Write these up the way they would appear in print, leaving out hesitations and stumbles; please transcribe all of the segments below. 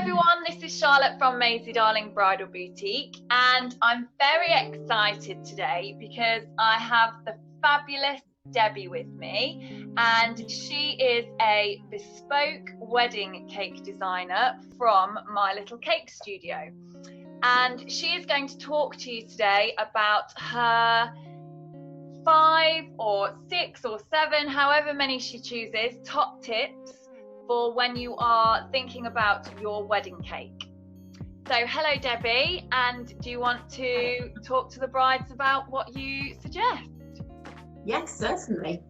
everyone, this is Charlotte from Maisie Darling Bridal Boutique, and I'm very excited today because I have the fabulous Debbie with me, and she is a bespoke wedding cake designer from My Little Cake Studio, and she is going to talk to you today about her 5 or 6 or 7, however many she chooses, top tips for when you are thinking about your wedding cake. So hello Debbie, and do you want to talk to the brides about what you suggest? Yes, certainly.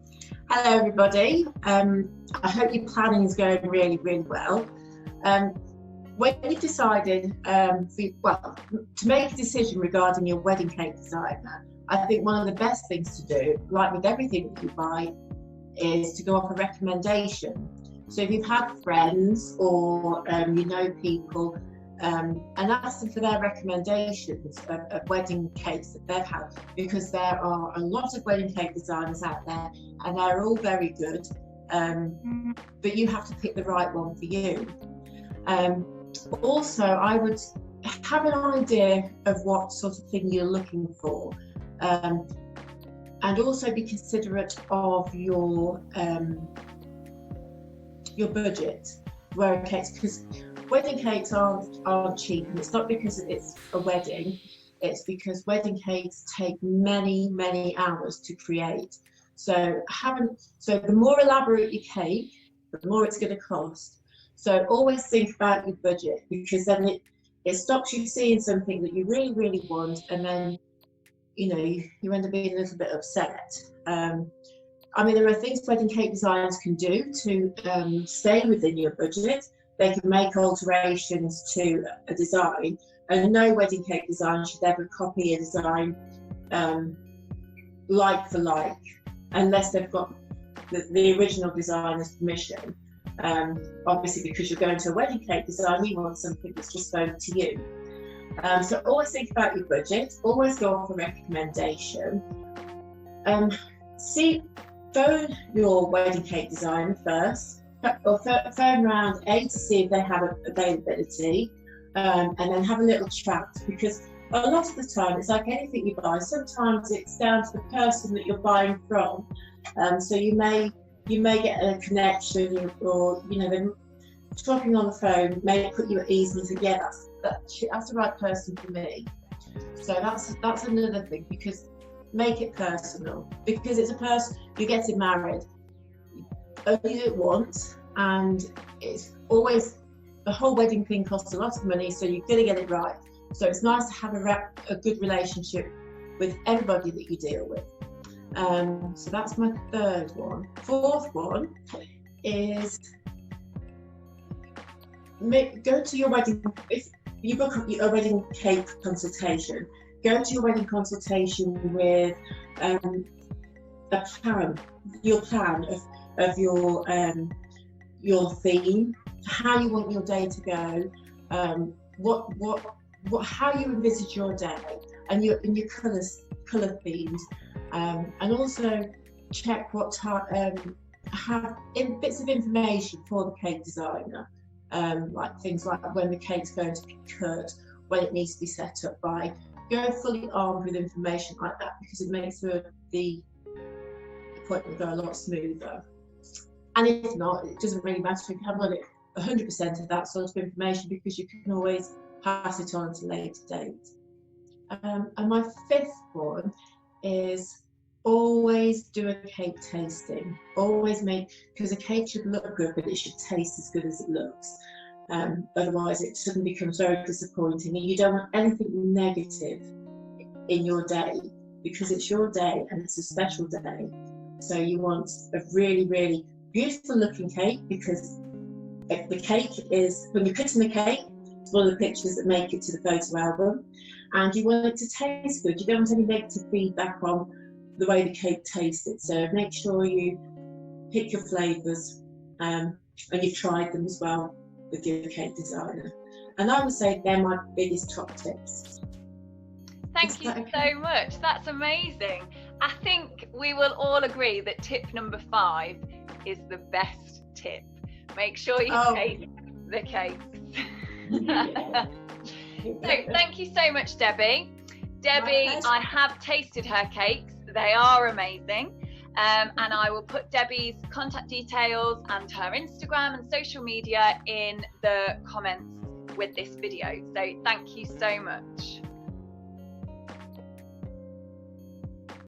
Hello everybody. I hope your planning is going really, really well. When you've decided to make a decision regarding your wedding cake designer, I think one of the best things to do, like with everything that you buy, is to go off a recommendation. So if you've had friends or you know people, and ask them for their recommendations of wedding cakes that they've had, because there are a lot of wedding cake designers out there and they're all very good, but you have to pick the right one for you. Also, I would have an idea of what sort of thing you're looking for, and also be considerate of your budget, where cakes, because wedding cakes aren't cheap, and it's not because it's a wedding, it's because wedding cakes take many hours to create. So the more elaborate your cake, the more it's going to cost. So always think about your budget, because then it stops you seeing something that you really want, and then you end up being a little bit upset. I mean, there are things wedding cake designers can do to stay within your budget. They can make alterations to a design, and no wedding cake designer should ever copy a design like for like, unless they've got the original designer's permission. Obviously, because you're going to a wedding cake design, you want something that's bespoke to you. So always think about your budget, always go off a recommendation. Phone your wedding cake designer first, or phone around to see if they have availability, and then have a little chat, because a lot of the time it's like anything you buy, sometimes it's down to the person that you're buying from. So you may get a connection, or them talking on the phone may put you at ease and think, yeah, that's the right person for me. So that's another thing, because make it personal, because it's a person, you're getting married, only do it once, and it's always, the whole wedding thing costs a lot of money, so you've got to get it right. So it's nice to have a good relationship with everybody that you deal with. So that's my 3rd one. 4th one is go to your wedding. If you book a wedding cake consultation, go to your wedding consultation with your plan of your theme, how you want your day to go, how you envisage your day, and your colour themes, and also check have bits of information for the cake designer, like things like when the cake's going to be cut, when it needs to be set up by. Go fully armed with information like that, because it makes the appointment go a lot smoother. And if not, it doesn't really matter if you haven't got it 100% of that sort of information, because you can always pass it on to a later date. And my 5th one is always do a cake tasting. Always because a cake should look good, but it should taste as good as it looks. Otherwise it suddenly becomes very disappointing, and you don't want anything negative in your day, because it's your day and it's a special day. So you want a really beautiful looking cake, because if the cake is, when you're cutting the cake, it's one of the pictures that make it to the photo album, and you want it to taste good. You don't want any negative feedback on the way the cake tasted. So make sure you pick your flavours, and you've tried them as well with your cake designer. And I would say they're my biggest top tips. Thank you so much. That's amazing. I think we will all agree that tip number 5 is the best tip. Make sure you taste the cakes. So thank you so much, Debbie. Debbie, I have tasted her cakes. They are amazing. And I will put Debbie's contact details and her Instagram and social media in the comments with this video. So thank you so much.